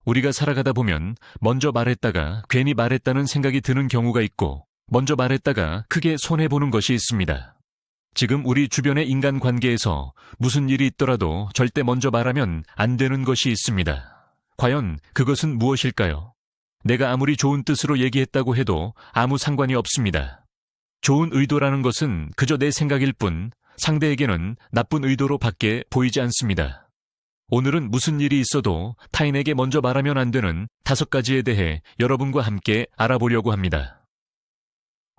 우리가 살아가다 보면 먼저 말했다가 괜히 말했다는 생각이 드는 경우가 있고 먼저 말했다가 크게 손해보는 것이 있습니다. 지금 우리 주변의 인간관계에서 무슨 일이 있더라도 절대 먼저 말하면 안 되는 것이 있습니다. 과연 그것은 무엇일까요? 내가 아무리 좋은 뜻으로 얘기했다고 해도 아무 상관이 없습니다. 좋은 의도라는 것은 그저 내 생각일 뿐 상대에게는 나쁜 의도로 밖에 보이지 않습니다. 오늘은 무슨 일이 있어도 타인에게 먼저 말하면 안 되는 5가지에 대해 여러분과 함께 알아보려고 합니다.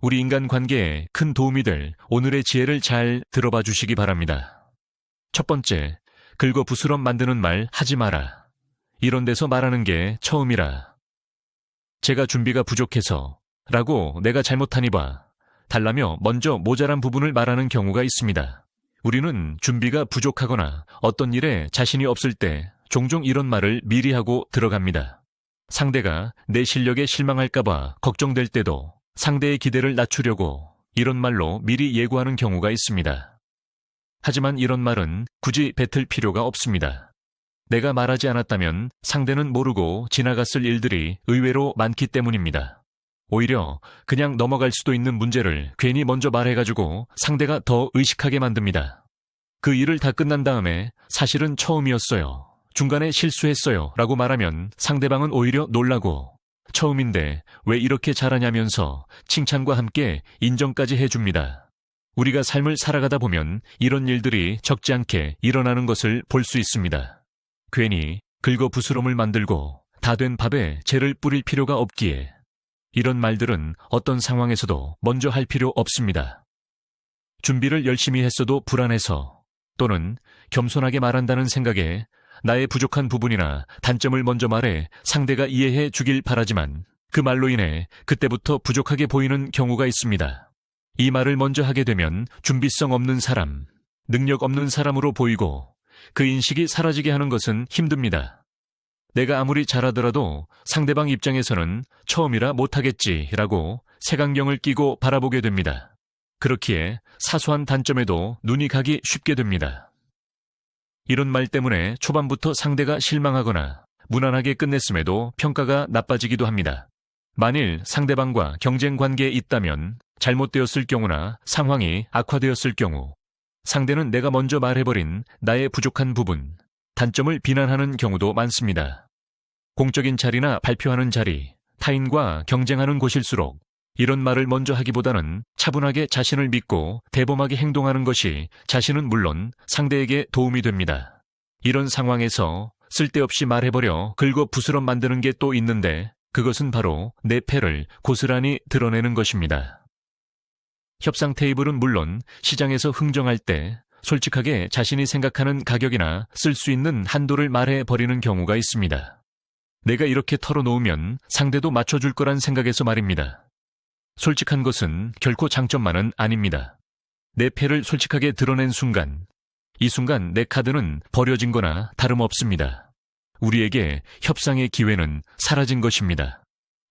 우리 인간관계에 큰 도움이 될 오늘의 지혜를 잘 들어봐 주시기 바랍니다. 첫 번째, 긁어부스럼 만드는 말 하지 마라. 이런 데서 말하는 게 처음이라. 제가 준비가 부족해서 라고 내가 잘못하니 봐. 달라며 먼저 모자란 부분을 말하는 경우가 있습니다. 우리는 준비가 부족하거나 어떤 일에 자신이 없을 때 종종 이런 말을 미리 하고 들어갑니다. 상대가 내 실력에 실망할까 봐 걱정될 때도 상대의 기대를 낮추려고 이런 말로 미리 예고하는 경우가 있습니다. 하지만 이런 말은 굳이 뱉을 필요가 없습니다. 내가 말하지 않았다면 상대는 모르고 지나갔을 일들이 의외로 많기 때문입니다. 오히려 그냥 넘어갈 수도 있는 문제를 괜히 먼저 말해가지고 상대가 더 의식하게 만듭니다. 그 일을 다 끝난 다음에 사실은 처음이었어요. 중간에 실수했어요. 라고 말하면 상대방은 오히려 놀라고 처음인데 왜 이렇게 잘하냐면서 칭찬과 함께 인정까지 해줍니다. 우리가 삶을 살아가다 보면 이런 일들이 적지 않게 일어나는 것을 볼 수 있습니다. 괜히 긁어부스럼을 만들고 다 된 밥에 재를 뿌릴 필요가 없기에 이런 말들은 어떤 상황에서도 먼저 할 필요 없습니다. 준비를 열심히 했어도 불안해서 또는 겸손하게 말한다는 생각에 나의 부족한 부분이나 단점을 먼저 말해 상대가 이해해 주길 바라지만 그 말로 인해 그때부터 부족하게 보이는 경우가 있습니다. 이 말을 먼저 하게 되면 준비성 없는 사람, 능력 없는 사람으로 보이고 그 인식이 사라지게 하는 것은 힘듭니다. 내가 아무리 잘하더라도 상대방 입장에서는 처음이라 못하겠지라고 색안경을 끼고 바라보게 됩니다. 그렇기에 사소한 단점에도 눈이 가기 쉽게 됩니다. 이런 말 때문에 초반부터 상대가 실망하거나 무난하게 끝냈음에도 평가가 나빠지기도 합니다. 만일 상대방과 경쟁 관계에 있다면 잘못되었을 경우나 상황이 악화되었을 경우 상대는 내가 먼저 말해버린 나의 부족한 부분, 단점을 비난하는 경우도 많습니다. 공적인 자리나 발표하는 자리, 타인과 경쟁하는 곳일수록 이런 말을 먼저 하기보다는 차분하게 자신을 믿고 대범하게 행동하는 것이 자신은 물론 상대에게 도움이 됩니다. 이런 상황에서 쓸데없이 말해버려 긁어부스럼 만드는 게 또 있는데 그것은 바로 내 패를 고스란히 드러내는 것입니다. 협상 테이블은 물론 시장에서 흥정할 때 솔직하게 자신이 생각하는 가격이나 쓸 수 있는 한도를 말해버리는 경우가 있습니다. 내가 이렇게 털어놓으면 상대도 맞춰줄 거란 생각에서 말입니다. 솔직한 것은 결코 장점만은 아닙니다. 내 패를 솔직하게 드러낸 순간, 이 순간 내 카드는 버려진 거나 다름없습니다. 우리에게 협상의 기회는 사라진 것입니다.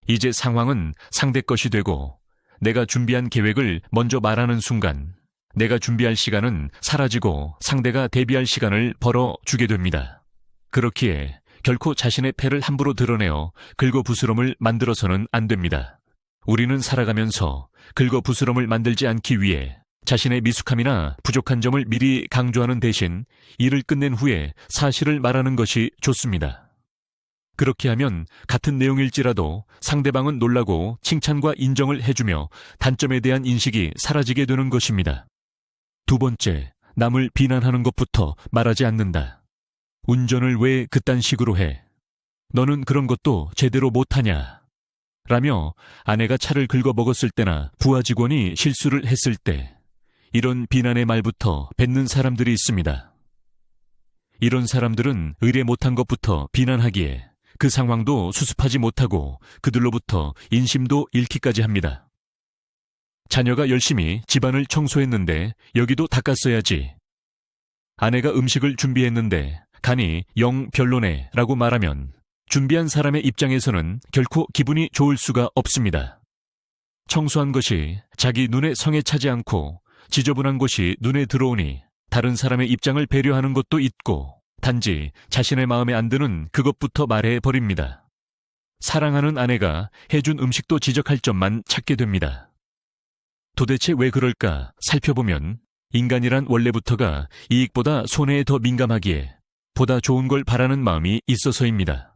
이제 상황은 상대 것이 되고 내가 준비한 계획을 먼저 말하는 순간 내가 준비할 시간은 사라지고 상대가 대비할 시간을 벌어주게 됩니다. 그렇기에 결코 자신의 패를 함부로 드러내어 긁어부스럼을 만들어서는 안 됩니다. 우리는 살아가면서 긁어부스럼을 만들지 않기 위해 자신의 미숙함이나 부족한 점을 미리 강조하는 대신 일을 끝낸 후에 사실을 말하는 것이 좋습니다. 그렇게 하면 같은 내용일지라도 상대방은 놀라고 칭찬과 인정을 해주며 단점에 대한 인식이 사라지게 되는 것입니다. 두 번째, 남을 비난하는 것부터 말하지 않는다. 운전을 왜 그딴 식으로 해? 너는 그런 것도 제대로 못하냐? 라며 아내가 차를 긁어먹었을 때나 부하 직원이 실수를 했을 때 이런 비난의 말부터 뱉는 사람들이 있습니다. 이런 사람들은 의뢰 못한 것부터 비난하기에 그 상황도 수습하지 못하고 그들로부터 인심도 잃기까지 합니다. 자녀가 열심히 집안을 청소했는데 여기도 닦았어야지. 아내가 음식을 준비했는데 간이 영 별로네 라고 말하면 준비한 사람의 입장에서는 결코 기분이 좋을 수가 없습니다. 청소한 것이 자기 눈에 성에 차지 않고 지저분한 곳이 눈에 들어오니 다른 사람의 입장을 배려하는 것도 있고 단지 자신의 마음에 안 드는 그것부터 말해버립니다. 사랑하는 아내가 해준 음식도 지적할 점만 찾게 됩니다. 도대체 왜 그럴까 살펴보면 인간이란 원래부터가 이익보다 손해에 더 민감하기에 보다 좋은 걸 바라는 마음이 있어서입니다.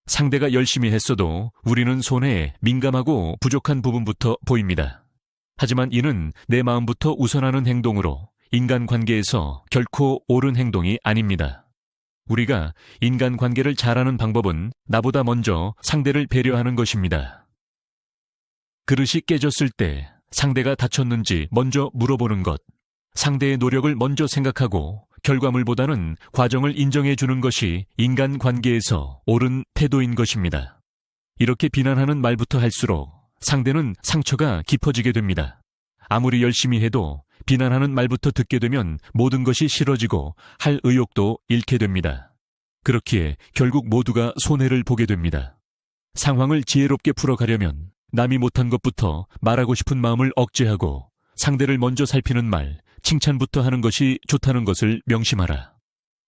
상대가 열심히 했어도 우리는 손해에 민감하고 부족한 부분부터 보입니다. 하지만 이는 내 마음부터 우선하는 행동으로 인간관계에서 결코 옳은 행동이 아닙니다. 우리가 인간관계를 잘하는 방법은 나보다 먼저 상대를 배려하는 것입니다. 그릇이 깨졌을 때 상대가 다쳤는지 먼저 물어보는 것, 상대의 노력을 먼저 생각하고 결과물보다는 과정을 인정해 주는 것이 인간관계에서 옳은 태도인 것입니다. 이렇게 비난하는 말부터 할수록 상대는 상처가 깊어지게 됩니다. 아무리 열심히 해도 비난하는 말부터 듣게 되면 모든 것이 싫어지고 할 의욕도 잃게 됩니다. 그렇기에 결국 모두가 손해를 보게 됩니다. 상황을 지혜롭게 풀어가려면 남이 못한 것부터 말하고 싶은 마음을 억제하고 상대를 먼저 살피는 말, 칭찬부터 하는 것이 좋다는 것을 명심하라.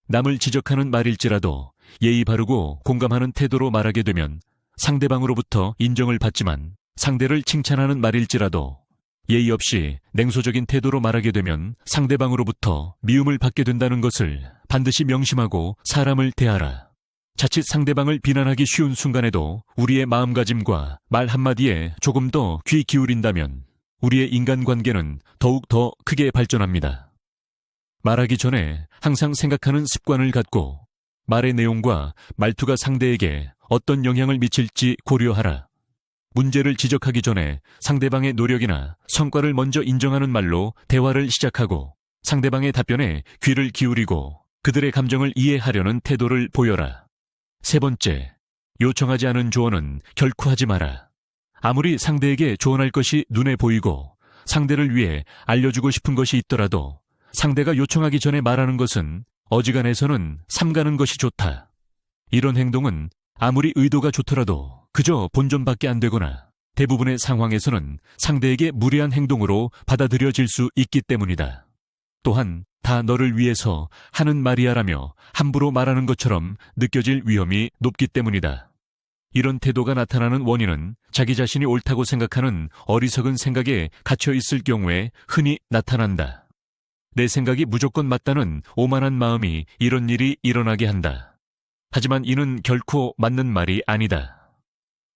남을 지적하는 말일지라도 예의 바르고 공감하는 태도로 말하게 되면 상대방으로부터 인정을 받지만 상대를 칭찬하는 말일지라도 예의 없이 냉소적인 태도로 말하게 되면 상대방으로부터 미움을 받게 된다는 것을 반드시 명심하고 사람을 대하라. 자칫 상대방을 비난하기 쉬운 순간에도 우리의 마음가짐과 말 한마디에 조금 더 귀 기울인다면 우리의 인간관계는 더욱 더 크게 발전합니다. 말하기 전에 항상 생각하는 습관을 갖고 말의 내용과 말투가 상대에게 어떤 영향을 미칠지 고려하라. 문제를 지적하기 전에 상대방의 노력이나 성과를 먼저 인정하는 말로 대화를 시작하고 상대방의 답변에 귀를 기울이고 그들의 감정을 이해하려는 태도를 보여라. 세 번째, 요청하지 않은 조언은 결코 하지 마라. 아무리 상대에게 조언할 것이 눈에 보이고 상대를 위해 알려주고 싶은 것이 있더라도 상대가 요청하기 전에 말하는 것은 어지간해서는 삼가는 것이 좋다. 이런 행동은 아무리 의도가 좋더라도 그저 본전밖에 안 되거나 대부분의 상황에서는 상대에게 무례한 행동으로 받아들여질 수 있기 때문이다. 또한 다 너를 위해서 하는 말이야라며 함부로 말하는 것처럼 느껴질 위험이 높기 때문이다. 이런 태도가 나타나는 원인은 자기 자신이 옳다고 생각하는 어리석은 생각에 갇혀 있을 경우에 흔히 나타난다. 내 생각이 무조건 맞다는 오만한 마음이 이런 일이 일어나게 한다. 하지만 이는 결코 맞는 말이 아니다.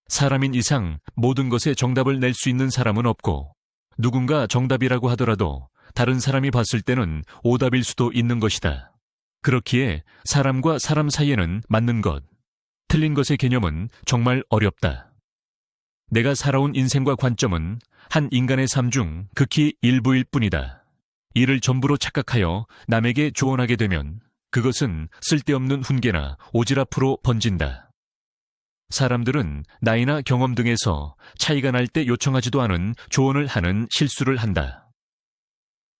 사람인 이상 모든 것에 정답을 낼 수 있는 사람은 없고 누군가 정답이라고 하더라도 다른 사람이 봤을 때는 오답일 수도 있는 것이다. 그렇기에 사람과 사람 사이에는 맞는 것, 틀린 것의 개념은 정말 어렵다. 내가 살아온 인생과 관점은 한 인간의 삶 중 극히 일부일 뿐이다. 이를 전부로 착각하여 남에게 조언하게 되면 그것은 쓸데없는 훈계나 오지랖으로 번진다. 사람들은 나이나 경험 등에서 차이가 날 때 요청하지도 않은 조언을 하는 실수를 한다.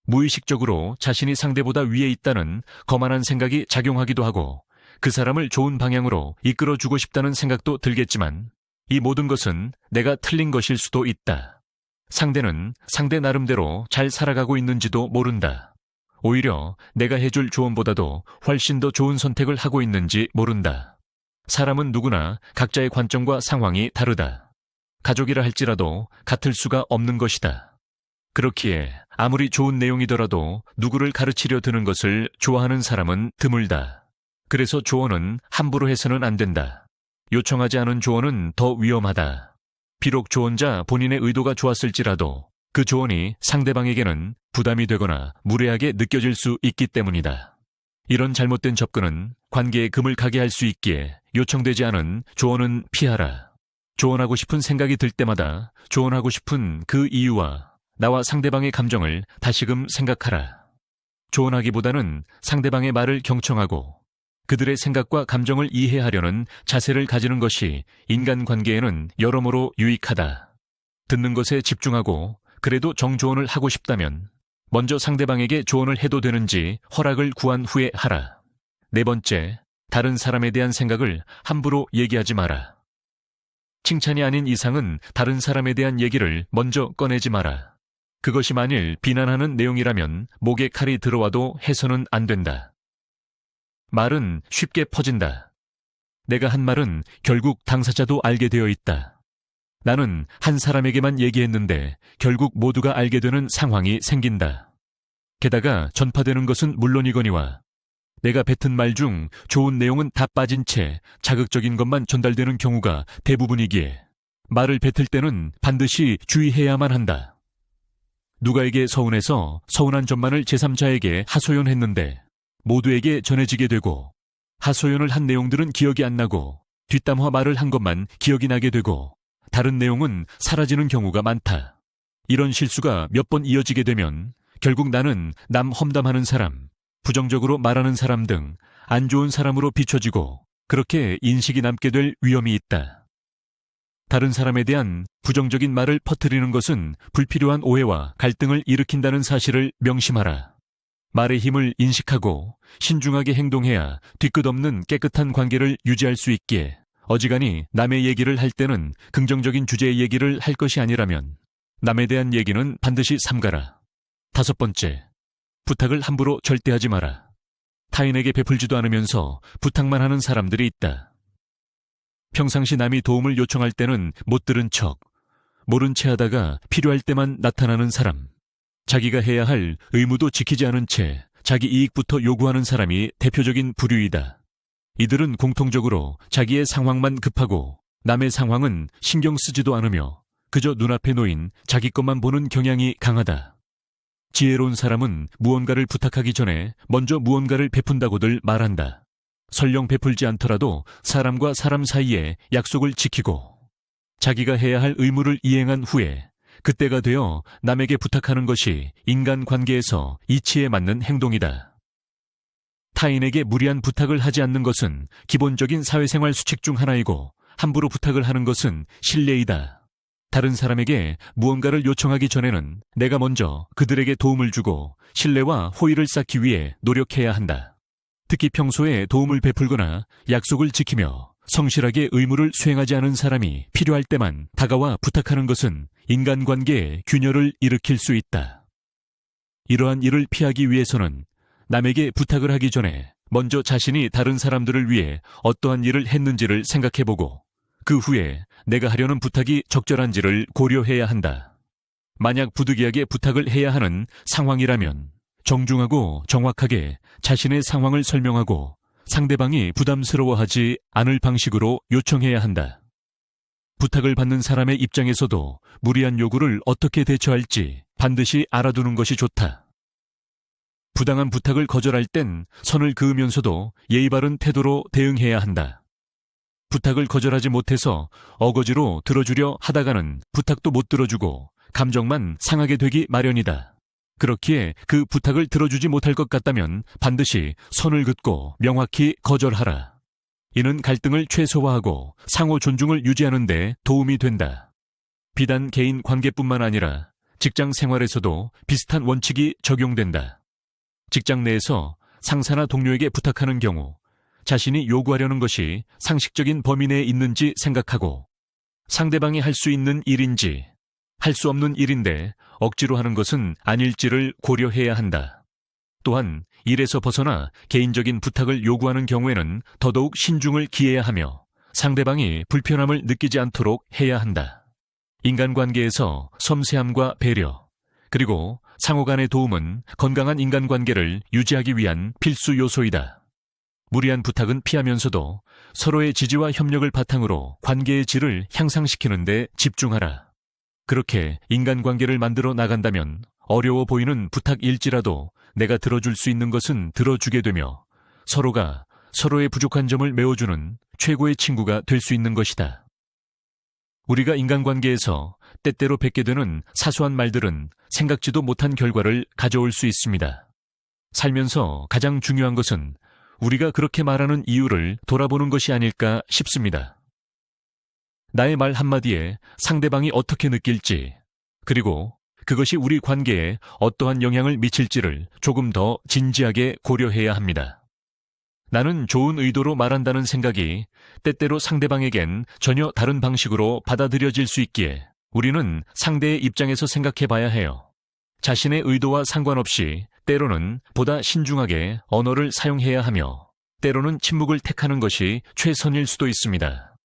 무의식적으로 자신이 상대보다 위에 있다는 거만한 생각이 작용하기도 하고 그 사람을 좋은 방향으로 이끌어주고 싶다는 생각도 들겠지만 이 모든 것은 내가 틀린 것일 수도 있다. 상대는 상대 나름대로 잘 살아가고 있는지도 모른다. 오히려 내가 해줄 조언보다도 훨씬 더 좋은 선택을 하고 있는지 모른다. 사람은 누구나 각자의 관점과 상황이 다르다. 가족이라 할지라도 같을 수가 없는 것이다. 그렇기에 아무리 좋은 내용이더라도 누구를 가르치려 드는 것을 좋아하는 사람은 드물다. 그래서 조언은 함부로 해서는 안 된다. 요청하지 않은 조언은 더 위험하다. 비록 조언자 본인의 의도가 좋았을지라도 그 조언이 상대방에게는 부담이 되거나 무례하게 느껴질 수 있기 때문이다. 이런 잘못된 접근은 관계에 금을 가게 할 수 있기에 요청되지 않은 조언은 피하라. 조언하고 싶은 생각이 들 때마다 조언하고 싶은 그 이유와 나와 상대방의 감정을 다시금 생각하라. 조언하기보다는 상대방의 말을 경청하고 그들의 생각과 감정을 이해하려는 자세를 가지는 것이 인간관계에는 여러모로 유익하다. 듣는 것에 집중하고 그래도 정조언을 하고 싶다면 먼저 상대방에게 조언을 해도 되는지 허락을 구한 후에 하라. 네 번째, 다른 사람에 대한 생각을 함부로 얘기하지 마라. 칭찬이 아닌 이상은 다른 사람에 대한 얘기를 먼저 꺼내지 마라. 그것이 만일 비난하는 내용이라면 목에 칼이 들어와도 해서는 안 된다. 말은 쉽게 퍼진다. 내가 한 말은 결국 당사자도 알게 되어 있다. 나는 한 사람에게만 얘기했는데 결국 모두가 알게 되는 상황이 생긴다. 게다가 전파되는 것은 물론이거니와 내가 뱉은 말 중 좋은 내용은 다 빠진 채 자극적인 것만 전달되는 경우가 대부분이기에 말을 뱉을 때는 반드시 주의해야만 한다. 누가에게 서운해서 서운한 점만을 제3자에게 하소연했는데 모두에게 전해지게 되고 하소연을 한 내용들은 기억이 안 나고 뒷담화 말을 한 것만 기억이 나게 되고 다른 내용은 사라지는 경우가 많다. 이런 실수가 몇 번 이어지게 되면 결국 나는 남 험담하는 사람, 부정적으로 말하는 사람 등 안 좋은 사람으로 비춰지고 그렇게 인식이 남게 될 위험이 있다. 다른 사람에 대한 부정적인 말을 퍼뜨리는 것은 불필요한 오해와 갈등을 일으킨다는 사실을 명심하라. 말의 힘을 인식하고 신중하게 행동해야 뒤끝없는 깨끗한 관계를 유지할 수 있기에 어지간히 남의 얘기를 할 때는 긍정적인 주제의 얘기를 할 것이 아니라면 남에 대한 얘기는 반드시 삼가라. 5번째, 부탁을 함부로 절대 하지 마라. 타인에게 베풀지도 않으면서 부탁만 하는 사람들이 있다. 평상시 남이 도움을 요청할 때는 못 들은 척, 모른 채 하다가 필요할 때만 나타나는 사람, 자기가 해야 할 의무도 지키지 않은 채 자기 이익부터 요구하는 사람이 대표적인 부류이다. 이들은 공통적으로 자기의 상황만 급하고 남의 상황은 신경 쓰지도 않으며 그저 눈앞에 놓인 자기 것만 보는 경향이 강하다. 지혜로운 사람은 무언가를 부탁하기 전에 먼저 무언가를 베푼다고들 말한다. 설령 베풀지 않더라도 사람과 사람 사이에 약속을 지키고 자기가 해야 할 의무를 이행한 후에 그때가 되어 남에게 부탁하는 것이 인간관계에서 이치에 맞는 행동이다. 타인에게 무리한 부탁을 하지 않는 것은 기본적인 사회생활 수칙 중 하나이고 함부로 부탁을 하는 것은 실례이다. 다른 사람에게 무언가를 요청하기 전에는 내가 먼저 그들에게 도움을 주고 신뢰와 호의를 쌓기 위해 노력해야 한다. 특히 평소에 도움을 베풀거나 약속을 지키며 성실하게 의무를 수행하지 않은 사람이 필요할 때만 다가와 부탁하는 것은 인간관계에 균열을 일으킬 수 있다. 이러한 일을 피하기 위해서는 남에게 부탁을 하기 전에 먼저 자신이 다른 사람들을 위해 어떠한 일을 했는지를 생각해보고 그 후에 내가 하려는 부탁이 적절한지를 고려해야 한다. 만약 부득이하게 부탁을 해야 하는 상황이라면 정중하고 정확하게 자신의 상황을 설명하고 상대방이 부담스러워하지 않을 방식으로 요청해야 한다. 부탁을 받는 사람의 입장에서도 무리한 요구를 어떻게 대처할지 반드시 알아두는 것이 좋다. 부당한 부탁을 거절할 땐 선을 그으면서도 예의 바른 태도로 대응해야 한다. 부탁을 거절하지 못해서 어거지로 들어주려 하다가는 부탁도 못 들어주고 감정만 상하게 되기 마련이다. 그렇기에 그 부탁을 들어주지 못할 것 같다면 반드시 선을 긋고 명확히 거절하라. 이는 갈등을 최소화하고 상호 존중을 유지하는 데 도움이 된다. 비단 개인 관계뿐만 아니라 직장 생활에서도 비슷한 원칙이 적용된다. 직장 내에서 상사나 동료에게 부탁하는 경우 자신이 요구하려는 것이 상식적인 범위 내에 있는지 생각하고 상대방이 할 수 있는 일인지 할 수 없는 일인데 억지로 하는 것은 아닐지를 고려해야 한다. 또한 일에서 벗어나 개인적인 부탁을 요구하는 경우에는 더더욱 신중을 기해야 하며 상대방이 불편함을 느끼지 않도록 해야 한다. 인간관계에서 섬세함과 배려, 그리고 상호 간의 도움은 건강한 인간관계를 유지하기 위한 필수 요소이다. 무리한 부탁은 피하면서도 서로의 지지와 협력을 바탕으로 관계의 질을 향상시키는 데 집중하라. 그렇게 인간관계를 만들어 나간다면 어려워 보이는 부탁일지라도 내가 들어줄 수 있는 것은 들어주게 되며 서로가 서로의 부족한 점을 메워주는 최고의 친구가 될 수 있는 것이다. 우리가 인간관계에서 때때로 뱉게 되는 사소한 말들은 생각지도 못한 결과를 가져올 수 있습니다. 살면서 가장 중요한 것은 우리가 그렇게 말하는 이유를 돌아보는 것이 아닐까 싶습니다. 나의 말 한마디에 상대방이 어떻게 느낄지, 그리고 그것이 우리 관계에 어떠한 영향을 미칠지를 조금 더 진지하게 고려해야 합니다. 나는 좋은 의도로 말한다는 생각이 때때로 상대방에겐 전혀 다른 방식으로 받아들여질 수 있기에 우리는 상대의 입장에서 생각해 봐야 해요. 자신의 의도와 상관없이 때로는 보다 신중하게 언어를 사용해야 하며 때로는 침묵을 택하는 것이 최선일 수도 있습니다.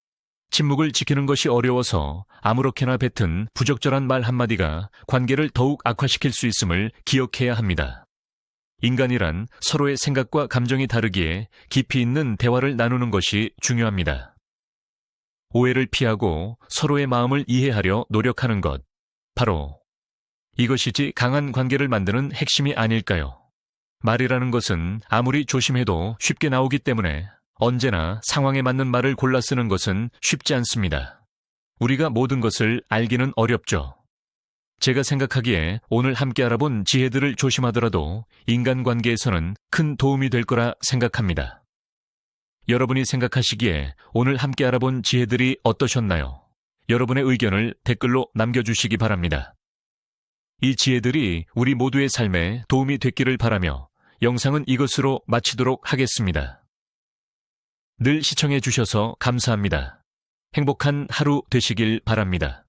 침묵을 지키는 것이 어려워서 아무렇게나 뱉은 부적절한 말 한마디가 관계를 더욱 악화시킬 수 있음을 기억해야 합니다. 인간이란 서로의 생각과 감정이 다르기에 깊이 있는 대화를 나누는 것이 중요합니다. 오해를 피하고 서로의 마음을 이해하려 노력하는 것, 바로 이것이지 강한 관계를 만드는 핵심이 아닐까요? 말이라는 것은 아무리 조심해도 쉽게 나오기 때문에 언제나 상황에 맞는 말을 골라 쓰는 것은 쉽지 않습니다. 우리가 모든 것을 알기는 어렵죠. 제가 생각하기에 오늘 함께 알아본 지혜들을 조심하더라도 인간관계에서는 큰 도움이 될 거라 생각합니다. 여러분이 생각하시기에 오늘 함께 알아본 지혜들이 어떠셨나요? 여러분의 의견을 댓글로 남겨주시기 바랍니다. 이 지혜들이 우리 모두의 삶에 도움이 됐기를 바라며 영상은 이것으로 마치도록 하겠습니다. 늘 시청해 주셔서 감사합니다. 행복한 하루 되시길 바랍니다.